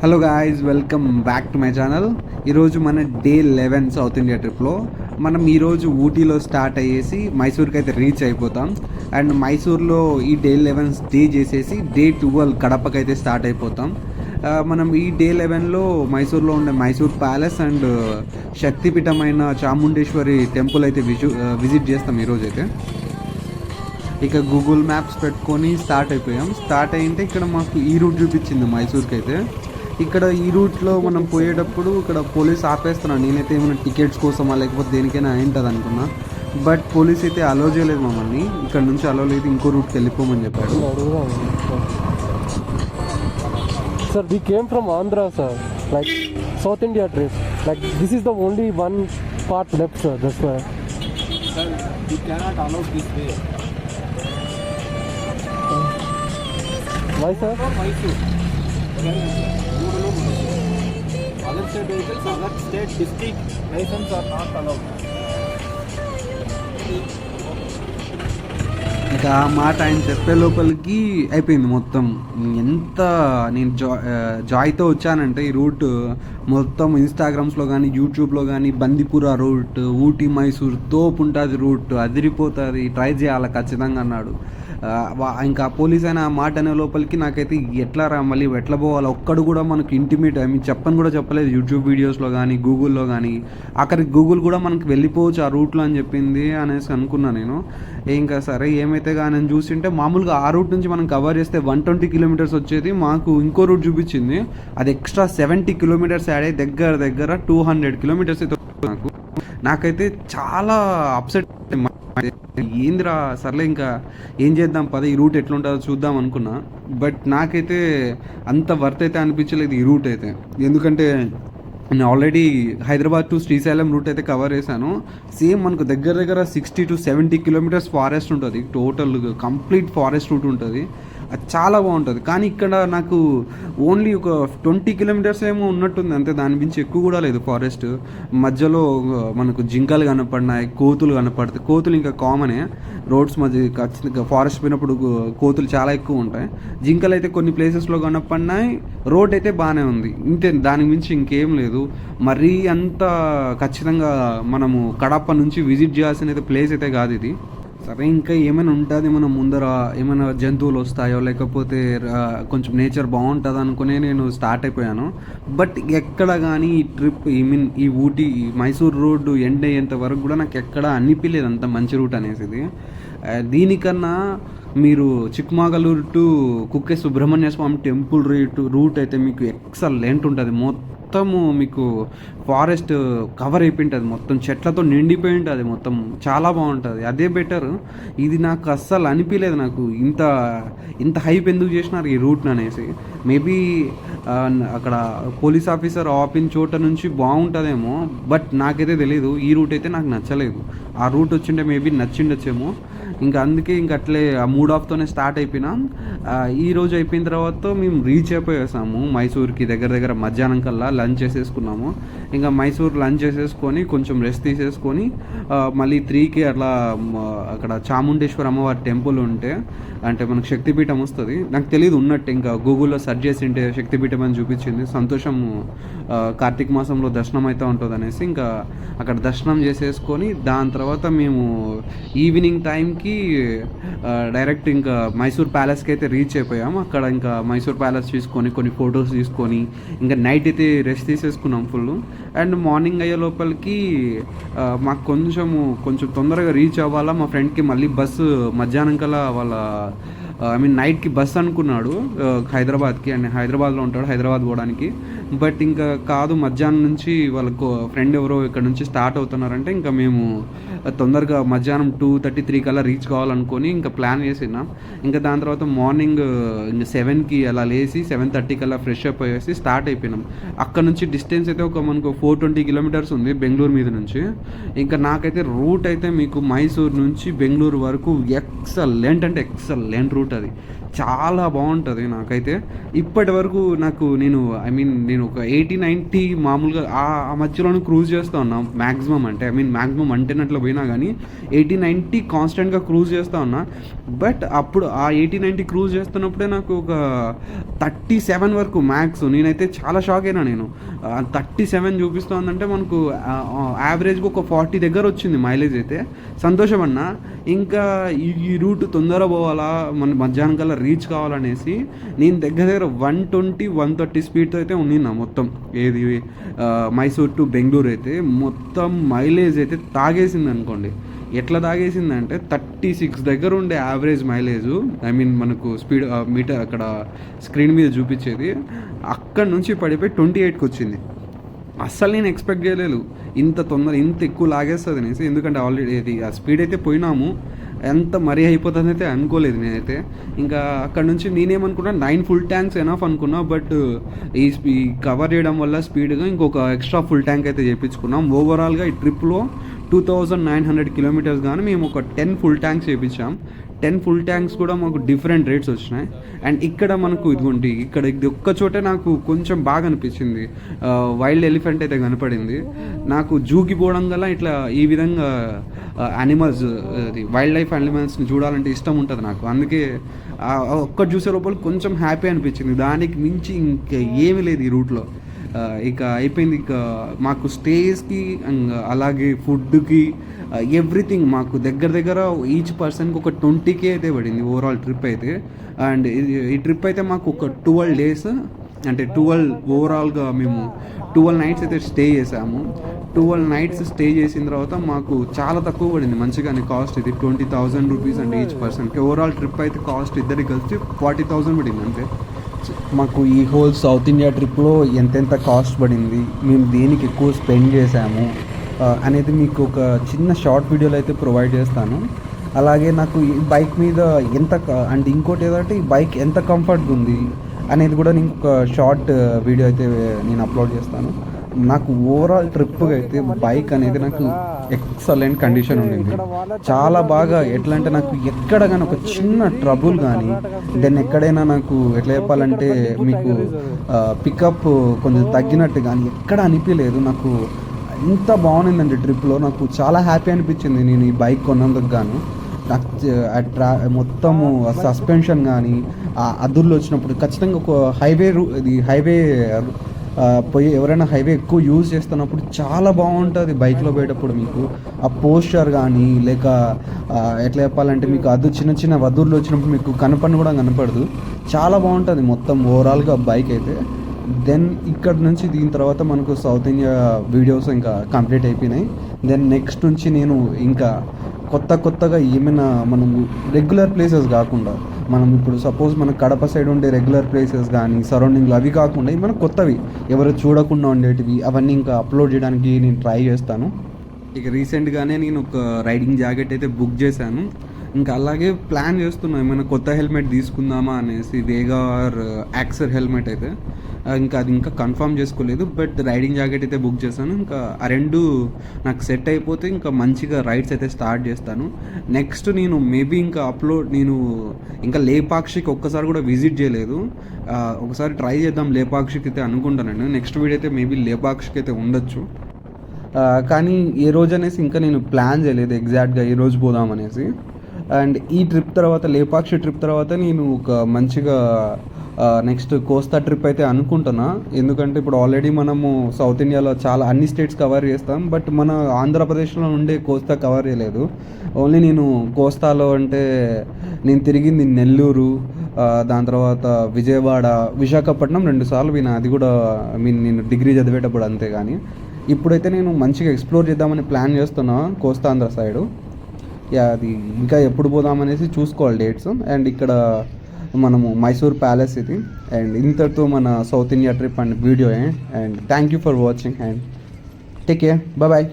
Hello guys, welcome back to my channel. ఈరోజు మన day 11 south India ట్రిప్లో మనం ఈరోజు ఊటీలో స్టార్ట్ అయ్యేసి మైసూర్కి అయితే రీచ్ అయిపోతాం. అండ్ మైసూర్లో ఈ డే 11 స్టే చేసేసి డే 12 కడపకి అయితే స్టార్ట్ అయిపోతాం. మనం ఈ డే 11లో మైసూర్లో ఉండే మైసూర్ ప్యాలెస్ అండ్ శక్తిపీఠమైన చాముండేశ్వరి టెంపుల్ అయితే విజిట్ చేస్తాం ఈరోజైతే. ఇక గూగుల్ మ్యాప్స్ పెట్టుకొని స్టార్ట్ అయిపోయాం. స్టార్ట్ అయ్యింటే ఇక్కడ మాకు ఈ రూట్ చూపించింది మైసూర్కి అయితే. ఇక్కడ ఈ రూట్లో మనం పోయేటప్పుడు ఇక్కడ పోలీస్ ఆపేస్తున్నాను. నేనైతే ఏమైనా టికెట్స్ కోసమా లేకపోతే దేనికైనా అయింటుంది అనుకున్నా, బట్ పోలీస్ అయితే అలో చేయలేదు మమ్మల్ని. ఇక్కడ నుంచి అలో లేదు, ఇంకో రూట్కి వెళ్ళిపోమని చెప్పాడు. Sir we came from Andhra, sir, like South India trip, like this is the only one part left, sir, that's why. Sir, we cannot allow this way. Why, sir? Mysore. Other state vehicles, other state district license are not allowed. ఇంకా ఆ మాట ఆయన చెప్పే లోపలికి అయిపోయింది మొత్తం. ఎంత నేను జాయ్తో వచ్చానంటే ఈ రూట్ మొత్తం ఇన్స్టాగ్రామ్స్లో కానీ యూట్యూబ్లో కానీ బందిపుర రూట్, ఊటీ మైసూర్ తోపు ఉంటుంది, రూట్ అదిరిపోతుంది, ట్రై చేయాలి ఖచ్చితంగా అన్నాడు. ఇంకా పోలీస్ అయిన ఆ మాట అనే లోపలికి నాకైతే ఎట్లా రా మళ్ళీ ఎట్లా పోవాలి ఒక్కడు కూడా మనకు ఇంటిమేట్ చెప్పని కూడా చెప్పలేదు యూట్యూబ్ వీడియోస్లో కానీ గూగుల్లో కానీ. అక్కడికి గూగుల్ కూడా మనకి వెళ్ళిపోవచ్చు ఆ రూట్లో అని చెప్పింది అనేసి అనుకున్నా నేను. ఇంకా సరే ఏమైతే కానీ చూసింటే మామూలుగా ఆ రూట్ నుంచి మనం కవర్ చేస్తే 120 కిలోమీటర్స్ వచ్చేది, మాకు ఇంకో రూట్ చూపించింది అది ఎక్స్ట్రా 70 కిలోమీటర్స్ యాడ్ అయ్యి దగ్గర 200 కిలోమీటర్స్ అయితే నాకైతే చాలా అప్సెట్. ఏందిరా సర్లే ఇంకా ఏం చేద్దాం పద, ఈ రూట్ ఎట్లుంటుందో చూద్దాం అనుకున్నా, బట్ నాకైతే అంత వర్త్ అయితే అనిపించలేదు ఈ రూట్ అయితే. ఎందుకంటే నేను already Hyderabad to Srisailam route అయితే కవర్ చేశాను. సేమ్ మనకు దగ్గర 60 to 70 కిలోమీటర్స్ ఫారెస్ట్ ఉంటుంది, టోటల్ కంప్లీట్ ఫారెస్ట్ రూట్ ఉంటుంది, అది చాలా బాగుంటుంది. కానీ ఇక్కడ నాకు ఓన్లీ ఒక 20 కిలోమీటర్స్ ఏమో ఉన్నట్టుంది అంతే, దాని మించి ఎక్కువ కూడా లేదు ఫారెస్ట్. మధ్యలో మనకు జింకలు కనపడినాయి, కోతులు కనపడతాయి. కోతులు ఇంకా కామనే రోడ్స్ మధ్య, ఖచ్చితంగా ఫారెస్ట్ పోయినప్పుడు కోతులు చాలా ఎక్కువ ఉంటాయి. జింకలు అయితే కొన్ని ప్లేసెస్లో కనపడినాయి, రోడ్ అయితే బాగానే ఉంది, ఇంతే, దాని మించి ఇంకేం లేదు. మరీ అంత ఖచ్చితంగా మనము కడప నుంచి విజిట్ చేయాల్సిన ప్లేస్ అయితే కాదు ఇది. సరే ఇంకా ఏమైనా ఉంటుంది, మనం ముందర ఏమైనా జంతువులు వస్తాయో లేకపోతే కొంచెం నేచర్ బాగుంటుంది అనుకునే నేను స్టార్ట్ అయిపోయాను. బట్ ఎక్కడ కానీ ఈ ట్రిప్ ఈ ఊటీ మైసూర్ రోడ్డు ఎండ్ అయ్యేంత వరకు కూడా నాకు ఎక్కడ అనిపించలేదు అంత మంచి రూట్ అనేసి. దీనికన్నా మీరు Chikmagalur to Kukke Subrahmanya Swamy temple route అయితే మీకు ఎక్సలెంట్ ఉంటుంది. మొత్తము మీకు ఫారెస్ట్ కవర్ అయిపోయి ఉంటుంది, మొత్తం చెట్లతో నిండిపోయి ఉంటుంది, మొత్తం చాలా బాగుంటుంది, అదే బెటర్. ఇది నాకు అస్సలు అనిపించలేదు, నాకు ఇంత హైప్ ఎందుకు చేసినారు ఈ రూట్ని అనేసి. మేబీ అక్కడ పోలీస్ ఆఫీసర్ ఆపిన చోట నుంచి బాగుంటుందేమో, బట్ నాకైతే తెలీదు. ఈ రూట్ అయితే నాకు నచ్చలేదు. ఆ రూట్ వచ్చింటే మేబీ నచ్చిండొచ్చేమో. ఇంకా అందుకే ఇంక అట్లే ఆ మూడ్ ఆఫ్తోనే స్టార్ట్ అయిపోయినాం. ఈ రోజు అయిపోయిన తర్వాత మేము రీచ్ అయిపోయేసాము మైసూర్కి. దగ్గర మధ్యాహ్నం కల్లా లంచ్ చేసేసుకున్నాము. ఇంకా మైసూర్ లంచ్ చేసేసుకొని కొంచెం రెస్ట్ తీసేసుకొని మళ్ళీ 3కి అట్లా అక్కడ చాముండేశ్వరి అమ్మవారి టెంపుల్ ఉంటే, అంటే మనకు శక్తిపీఠం వస్తుంది, నాకు తెలియదు ఉన్నట్టు. ఇంకా గూగుల్లో సెర్చ్ చేసింటే శక్తిపీఠం అని చూపించింది. సంతోషం కార్తీక మాసంలో దర్శనం అయితే ఉంటుంది అనేసి ఇంకా అక్కడ దర్శనం చేసేసుకొని దాని తర్వాత మేము ఈవినింగ్ టైంకి డైరెక్ట్ ఇంకా మైసూర్ ప్యాలెస్కి అయితే రీచ్ అయిపోయాము. అక్కడ ఇంకా మైసూర్ ప్యాలెస్ తీసుకొని కొన్ని ఫొటోస్ తీసుకొని ఇంకా నైట్ అయితే రెస్ట్ తీసేసుకున్నాం ఫుల్. అండ్ మార్నింగ్ అయ్యే లోపలికి మాకు కొంచెం తొందరగా రీచ్ అవ్వాలా. మా ఫ్రెండ్కి మళ్ళీ బస్సు మధ్యాహ్నం కల్లా నైట్కి బస్ అనుకున్నాడు హైదరాబాద్కి, అండ్ హైదరాబాద్లో ఉంటాడు, హైదరాబాద్ పోవడానికి. బట్ ఇంకా కాదు, మధ్యాహ్నం నుంచి వాళ్ళకు ఫ్రెండ్ ఎవరో ఇక్కడ నుంచి స్టార్ట్ అవుతున్నారంటే ఇంకా మేము తొందరగా మధ్యాహ్నం 2:33 కల్లా రీచ్ కావాలనుకొని ఇంకా ప్లాన్ చేసినాం. ఇంకా దాని తర్వాత మార్నింగ్ ఇంకా 7కి అలా లేచి 7:30 కల్లా ఫ్రెష్ అప్ అయ్యేసి స్టార్ట్ అయిపోయినాం. అక్కడ నుంచి డిస్టెన్స్ అయితే మనకు 420 కిలోమీటర్స్ ఉంది బెంగళూరు మీద నుంచి. ఇంకా నాకైతే రూట్ అయితే మీకు మైసూర్ నుంచి బెంగళూరు వరకు ఎక్సలెంట్ రూట్, అది చాలా బాగుంటుంది నాకైతే. ఇప్పటి వరకు నేను ఒక 80-90 మామూలుగా ఆ మధ్యలోనే క్రూజ్ చేస్తూ ఉన్నా మ్యాక్సిమం మ్యాక్సిమం అంటేనట్లు పోయినా కానీ 80-90 కాన్స్టెంట్గా క్రూజ్ చేస్తూ ఉన్నా. బట్ అప్పుడు ఆ 80-90 క్రూజ్ చేస్తున్నప్పుడే నాకు ఒక 37 వరకు మ్యాక్స్. నేనైతే చాలా షాక్ అయినా. 37 చూపిస్తుందంటే మనకు యావరేజ్గా ఒక 40 దగ్గర వచ్చింది మైలేజ్ అయితే. సంతోషం అన్న. ఇంకా ఈ రూట్ తొందర పోవాలా, మన మధ్యాహ్నం కల్లా రీచ్ కావాలనేసి నేను దగ్గర 120-130 స్పీడ్తో అయితే ఉన్నిన్నా మొత్తం. ఏది మైసూర్ టు బెంగళూరు అయితే మొత్తం మైలేజ్ అయితే తాగేసింది అనుకోండి. ఎట్లా తాగేసిందంటే 36 దగ్గర ఉండే యావరేజ్ మైలేజ్, మనకు స్పీడ్ మీటర్ అక్కడ స్క్రీన్ మీద చూపించేది, అక్కడ నుంచి పడిపోయి 28కి వచ్చింది. అస్సలు నేను ఎక్స్పెక్ట్ చేయలేదు ఇంత ఎక్కువ లాగేస్తుంది అనేసి. ఎందుకంటే ఆల్రెడీ ఆ స్పీడ్ అయితే పోయినాము, ఎంత మరీ అయిపోతుంది అయితే అనుకోలేదు నేనైతే. ఇంకా అక్కడ నుంచి నేనేమనుకున్నా 9 ఫుల్ ట్యాంక్స్ ఎనఫ్ అనుకున్నా. బట్ ఈ కవర్ చేయడం వల్ల స్పీడ్గా ఇంకొక ఎక్స్ట్రా ఫుల్ ట్యాంక్ అయితే చేయించుకున్నాం. ఓవరాల్గా ఈ ట్రిప్లో 2900 కిలోమీటర్స్ కానీ మేము ఒక 10 ఫుల్ ట్యాంక్స్ చేయించాం. 10 ఫుల్ ట్యాంక్స్ కూడా మాకు డిఫరెంట్ రేట్స్ వచ్చినాయి. అండ్ ఇక్కడ మనకు ఇది ఒక్క చోటే నాకు కొంచెం బాగా అనిపించింది. వైల్డ్ ఎలిఫెంట్ అయితే కనపడింది నాకు. జూకి పోవడం వల్ల ఇట్లా ఈ విధంగా యానిమల్స్, వైల్డ్ లైఫ్ యానిమల్స్ని చూడాలంటే ఇష్టం ఉంటుంది నాకు. అందుకే ఒక్కటి చూసే లోపల కొంచెం హ్యాపీ అనిపించింది. దానికి మించి ఇంకా ఏమీ లేదు ఈ రూట్లో. ఇక అయిపోయింది. ఇక మాకు స్టేస్కి అలాగే ఫుడ్కి ఎవ్రీథింగ్ మాకు దగ్గర ఈచ్ పర్సన్కి ఒక 20K అయితే పడింది ఓవరాల్ ట్రిప్ అయితే. అండ్ ఈ ట్రిప్ అయితే మాకు ఒక 12 days, అంటే 12 ఓవరాల్గా మేము 12 nights అయితే స్టే చేసాము. 12 nights స్టే చేసిన తర్వాత మాకు చాలా తక్కువ పడింది మంచిగానే కాస్ట్. ఇది 20,000 రూపీస్ అండి ఈచ్ పర్సన్కి. ఓవరాల్ ట్రిప్ అయితే కాస్ట్ ఇద్దరికి కలిసి 40,000 పడింది అంతే. మాకు ఈ హోల్ సౌత్ ఇండియా ట్రిప్లో ఎంతెంత కాస్ట్ పడింది, మేము దేనికి ఎక్కువ స్పెండ్ చేసాము అనేది మీకు ఒక చిన్న షార్ట్ వీడియోలో అయితే ప్రొవైడ్ చేస్తాను. అలాగే నాకు ఈ బైక్ మీద అంటే ఇంకోటి ఏదంటే ఈ బైక్ ఎంత కంఫర్ట్గా ఉంది అనేది కూడా నేను ఒక షార్ట్ వీడియో అయితే నేను అప్లోడ్ చేస్తాను. నాకు ఓవరాల్ ట్రిప్గా అయితే బైక్ అనేది నాకు ఎక్సలెంట్ కండిషన్ ఉండింది. చాలా బాగా ఎట్లా అంటే నాకు ఎక్కడ కానీ ఒక చిన్న ట్రబుల్ కానీ దెన్ ఎక్కడైనా నాకు ఎట్లా చెప్పాలంటే మీకు పికప్ కొంచెం తగ్గినట్టు కానీ ఎక్కడ అనిపించలేదు. నాకు ఇంత బాగుండిందండి ట్రిప్లో. నాకు చాలా హ్యాపీ అనిపించింది నేను ఈ బైక్ కొన్నందుకు గాను. నాకు మొత్తము సస్పెన్షన్ కానీ అదుర్లు వచ్చినప్పుడు ఖచ్చితంగా ఒక హైవే పోయి ఎవరైనా హైవే ఎక్కువ యూజ్ చేస్తున్నప్పుడు చాలా బాగుంటుంది బైక్లో పోయేటప్పుడు. మీకు ఆ పోస్చర్ కానీ లేక ఎట్లా చెప్పాలంటే మీకు చిన్న వదుర్లు వచ్చినప్పుడు మీకు కూడా కనపడదు. చాలా బాగుంటుంది మొత్తం ఓవరాల్గా బైక్ అయితే. దెన్ ఇక్కడ నుంచి దీని తర్వాత మనకు సౌత్ ఇండియా వీడియోస్ ఇంకా కంప్లీట్ అయిపోయినాయి. దెన్ నెక్స్ట్ నుంచి నేను ఇంకా కొత్తగా ఏమైనా మనం రెగ్యులర్ ప్లేసెస్ కాకుండా మనం ఇప్పుడు సపోజ్ మన కడప సైడ్ ఉండే రెగ్యులర్ ప్లేసెస్ కానీ సరౌండింగ్లో అవి కాకుండా ఏమైనా కొత్తవి ఎవరు చూడకుండా ఉండేటివి అవన్నీ ఇంకా అప్లోడ్ చేయడానికి నేను ట్రై చేస్తాను. ఇక రీసెంట్గానే నేను ఒక రైడింగ్ జాకెట్ అయితే బుక్ చేశాను. ఇంకా అలాగే ప్లాన్ చేస్తున్నాను ఏమైనా కొత్త హెల్మెట్ తీసుకుందామా అనేసి, వేగా ఆర్ యాక్సర్ హెల్మెట్ అయితే. ఇంకా అది ఇంకా కన్ఫర్మ్ చేసుకోలేదు. బట్ రైడింగ్ జాకెట్ అయితే బుక్ చేశాను. ఇంకా ఆ రెండు నాకు సెట్ అయిపోతే ఇంకా మంచిగా రైడ్స్ అయితే స్టార్ట్ చేస్తాను. నెక్స్ట్ నేను మేబీ నేను ఇంకా లేపాక్షికి ఒక్కసారి కూడా విజిట్ చేయలేదు. ఒకసారి ట్రై చేద్దాం లేపాక్షికి అయితే అనుకుంటానండి. నెక్స్ట్ వీడియో అయితే మేబీ లేపాక్షికి అయితే ఉండొచ్చు. కానీ ఏ రోజు అనేసి ఇంకా నేను ప్లాన్ చేయలేదు ఎగ్జాక్ట్గా ఏ రోజు పోదాం అనేసి. అండ్ ఈ ట్రిప్ తర్వాత లేపాక్షి ట్రిప్ తర్వాత నేను ఒక మంచిగా నెక్స్ట్ కోస్తా ట్రిప్ అయితే అనుకుంటున్నా. ఎందుకంటే ఇప్పుడు ఆల్రెడీ మనము సౌత్ ఇండియాలో అన్ని స్టేట్స్ కవర్ చేస్తాం. బట్ మన ఆంధ్రప్రదేశ్లో ఉండే కోస్తా కవర్ చేయలేదు. ఓన్లీ నేను కోస్తాలో అంటే నేను తిరిగింది నెల్లూరు, దాని తర్వాత విజయవాడ, విశాఖపట్నం 2 సార్లు పోయినా. అది కూడా నేను డిగ్రీ చదివేటప్పుడు అంతే. కానీ ఇప్పుడైతే నేను మంచిగా ఎక్స్ప్లోర్ చేద్దామని ప్లాన్ చేస్తున్నా కోస్తాంధ్ర సైడు. అది ఇంకా ఎప్పుడు పోదామనేసి చూసుకోవాలి డేట్స్. అండ్ ఇక్కడ మనము మైసూర్ ప్యాలెస్ ఇది. అండ్ ఇంతటితో మన South India trip and video. And thank you for watching and take care. Bye.